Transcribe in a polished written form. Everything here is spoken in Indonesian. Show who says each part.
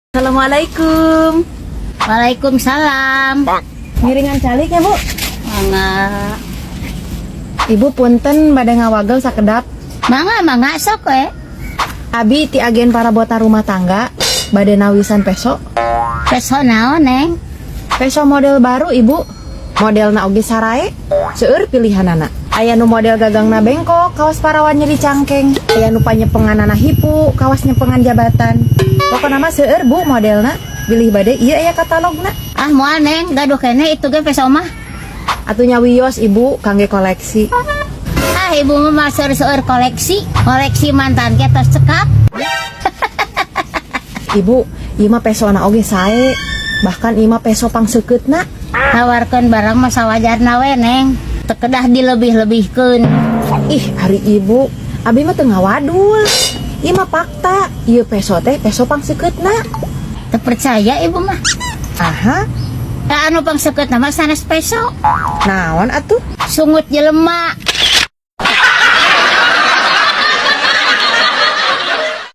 Speaker 1: Assalamualaikum.
Speaker 2: Waalaikumsalam.
Speaker 1: Miringan calik ya, Bu?
Speaker 2: Mangga.
Speaker 1: Ibu punten bade ngawagel sakedap.
Speaker 2: Mangga sok
Speaker 1: Abi ti agen para bota rumah tangga bade nawisan peso.
Speaker 2: Peso naon, Neng?
Speaker 1: Peso model baru, Ibu. Modelna oge sarae. Seueur pilihanana. Aya nu model gagangna bengkok, kawas parawan nyeri cangkeng. Aya nu panyepenganana hipu, kawas nyepengan jabatan. Pokona mah seueur, Bu, modelna. Bilih bade ieu aya katalogna.
Speaker 2: Ah, moal, Neng. Gaduh kene itu ge peso mah.
Speaker 1: Atunya wios, Ibu, kangge koleksi.
Speaker 2: Ah, ibu mah seueur koleksi. Koleksi mantan ke tos cekap.
Speaker 1: Ibu, ieu mah pesona oge sae. Bahkan ieu mah peso pangseuketna.
Speaker 2: Tawarkeun barang mah sawajarna we, Neng. Teu kedah dilebih-lebihkeun.
Speaker 1: Ih, hari Ibu, abi mah teu ngawadul. Ieu mah fakta. Ieu peso teh peso pangseuketna.
Speaker 2: Teu percaya ibu mah.
Speaker 1: Aha,
Speaker 2: Da anu pangseuketna mah sanes peso.
Speaker 1: naon atuh?
Speaker 2: Sungut jelema.